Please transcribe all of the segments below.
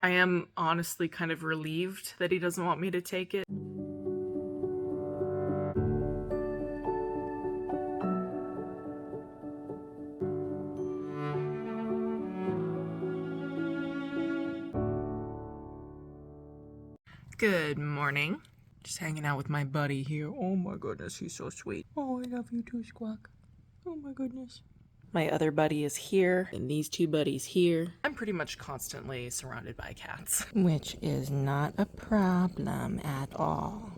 I am honestly kind of relieved that he doesn't want me to take it. Good morning. Just hanging out with my buddy here. Oh my goodness, he's so sweet. Oh, I love you too, Squawk. Oh my goodness. My other buddy is here, and these two buddies here. I'm pretty much constantly surrounded by cats. Which is not a problem at all.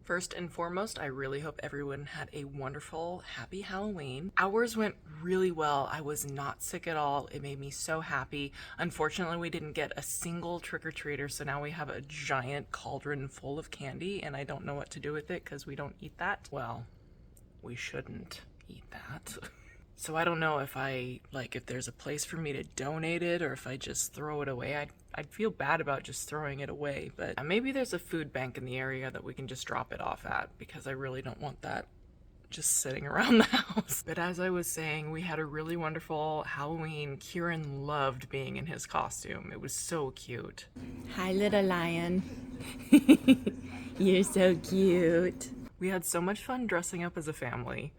First and foremost, I really hope everyone had a wonderful, happy Halloween. Ours went really well. I was not sick at all. It made me so happy. Unfortunately, we didn't get a single trick-or-treater, so now we have a giant cauldron full of candy, and I don't know what to do with it because we don't eat that. Well, we shouldn't eat that. So I don't know if if there's a place for me to donate it or if I just throw it away. I'd feel bad about just throwing it away, but maybe there's a food bank in the area that we can just drop it off at, because I really don't want that just sitting around the house. But as I was saying, we had a really wonderful Halloween. Kieran loved being in his costume. It was so cute. Hi, little lion. You're so cute. We had so much fun dressing up as a family.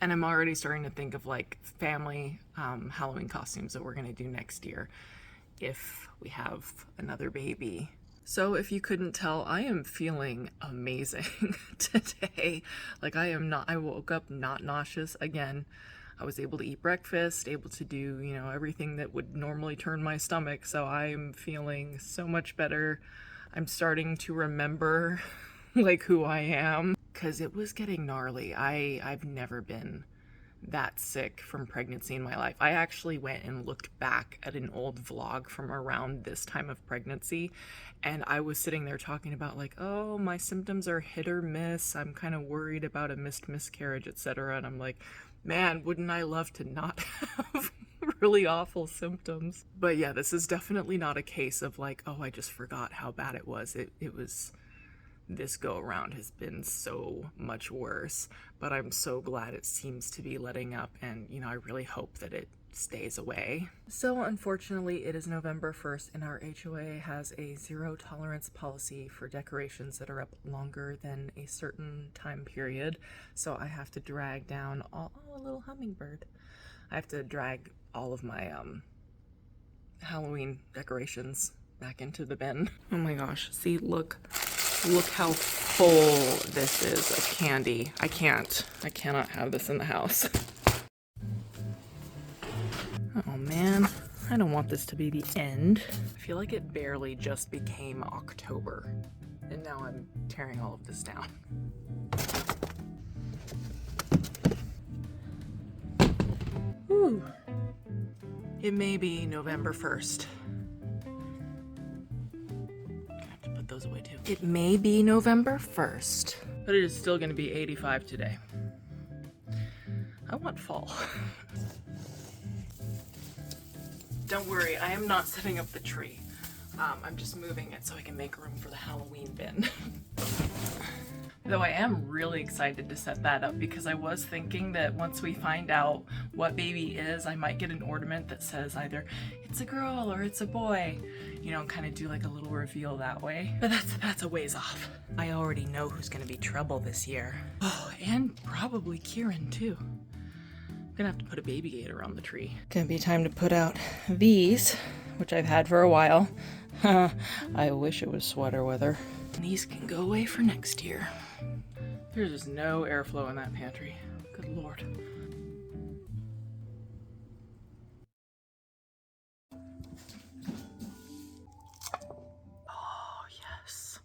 And I'm already starting to think of like family Halloween costumes that we're gonna do next year if we have another baby. So if you couldn't tell, I am feeling amazing today. Like I woke up not nauseous again. I was able to eat breakfast, able to do, everything that would normally turn my stomach. So I'm feeling so much better. I'm starting to remember like who I am, because it was getting gnarly. I've never been that sick from pregnancy in my life. I actually went and looked back at an old vlog from around this time of pregnancy, and I was sitting there talking about like, oh, my symptoms are hit or miss. I'm kind of worried about a missed miscarriage, etc. And I'm like, man, wouldn't I love to not have really awful symptoms? But yeah, this is definitely not a case of like, oh, I just forgot how bad it was. It was, this go around has been so much worse, but I'm so glad it seems to be letting up, and I really hope that it stays away. So unfortunately, it is November 1st and our HOA has a zero tolerance policy for decorations that are up longer than a certain time period. So I have to drag down a little hummingbird. I have to drag all of my Halloween decorations back into the bin. Oh my gosh, see, look how full this is of candy. I cannot have this in the house. Oh man, I don't want this to be the end. I feel like it barely just became October, and now I'm tearing all of this down. Whew. It may be November 1st. Those away too. It may be November 1st, but it is still going to be 85 today. I want fall. Don't worry, I am not setting up the tree. I'm just moving it so I can make room for the Halloween bin. Though I am really excited to set that up, because I was thinking that once we find out what baby is, I might get an ornament that says either it's a girl or it's a boy, kind of do like a little reveal that way. But that's a ways off. I already know who's gonna be trouble this year. Oh, and probably Kieran too. I'm gonna have to put a baby gate around the tree. Gonna be time to put out these, which I've had for a while. I wish it was sweater weather. These can go away for next year. There's just no airflow in that pantry. Good Lord. Oh, yes.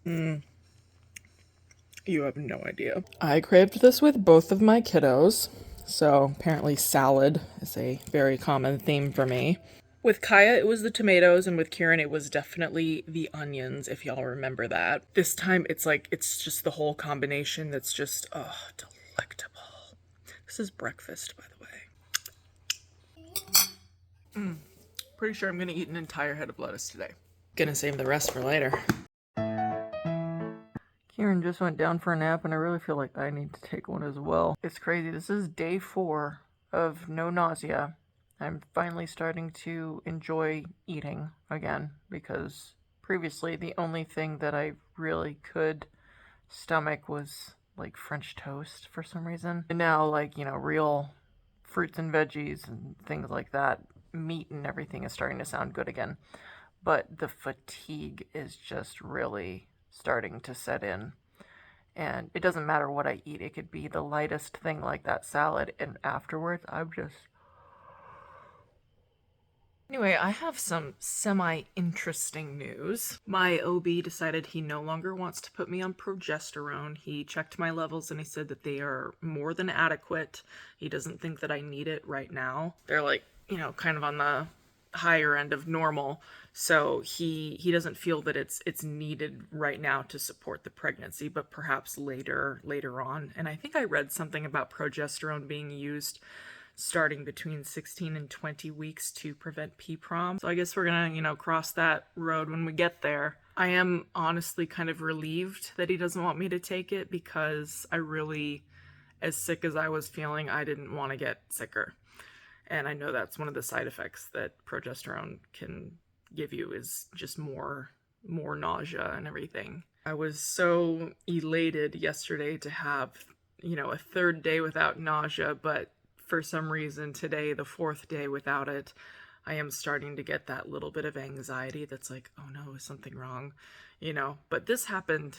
You have no idea. I craved this with both of my kiddos. So apparently salad is a very common theme for me. With Kaia, it was the tomatoes, and with Kieran, it was definitely the onions, if y'all remember that. This time, it's just the whole combination that's just, oh, delectable. This is breakfast, by the way. Pretty sure I'm gonna eat an entire head of lettuce today. Gonna save the rest for later. Kieran just went down for a nap, and I really feel like I need to take one as well. It's crazy. This is day 4 of no nausea. I'm finally starting to enjoy eating again, because previously the only thing that I really could stomach was like French toast for some reason. And now, like, real fruits and veggies and things like that, meat and everything is starting to sound good again. But the fatigue is just really starting to set in. And it doesn't matter what I eat. It could be the lightest thing like that salad, and afterwards I'm just... Anyway, I have some semi-interesting news. My OB decided he no longer wants to put me on progesterone. He checked my levels and he said that they are more than adequate. He doesn't think that I need it right now. They're like, kind of on the higher end of normal. So he doesn't feel that it's needed right now to support the pregnancy, but perhaps later on. And I think I read something about progesterone being used starting between 16 and 20 weeks to prevent PPROM. So I guess we're gonna, cross that road when we get there. I am honestly kind of relieved that he doesn't want me to take it, because I really, as sick as I was feeling, I didn't want to get sicker. And I know that's one of the side effects that progesterone can give you, is just more nausea and everything. I was so elated yesterday to have, a third day without nausea, but for some reason today, the fourth day without it, I am starting to get that little bit of anxiety that's like, oh no, is something wrong? But this happened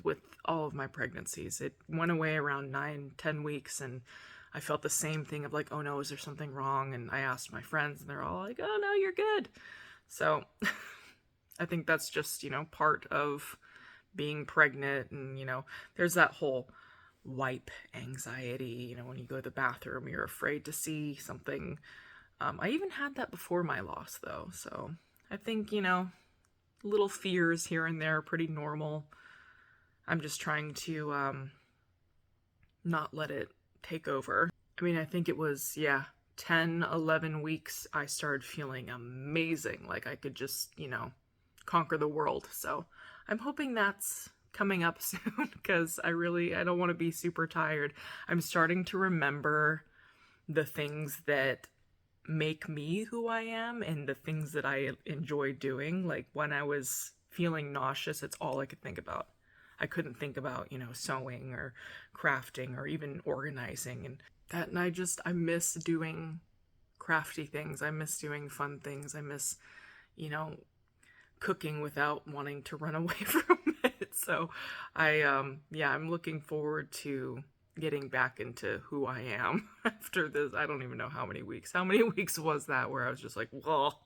with all of my pregnancies. It went away around 9-10 weeks, and I felt the same thing of like, oh no, is there something wrong? And I asked my friends and they're all like, oh no, you're good. So I think that's just, part of being pregnant. And, there's that whole wipe anxiety, when you go to the bathroom, you're afraid to see something. I even had that before my loss though. So I think, little fears here and there are pretty normal. I'm just trying to not let it take over. I mean, I think it was, 10, 11 weeks, I started feeling amazing. Like I could just, conquer the world. So I'm hoping that's coming up soon, because I don't want to be super tired. I'm starting to remember the things that make me who I am and the things that I enjoy doing. Like when I was feeling nauseous, it's all I could think about. I couldn't think about, sewing or crafting or even organizing and that. And I miss doing crafty things. I miss doing fun things. I miss, cooking without wanting to run away from it. So I'm looking forward to getting back into who I am after this. I don't even know how many weeks. How many weeks was that where I was just like, well,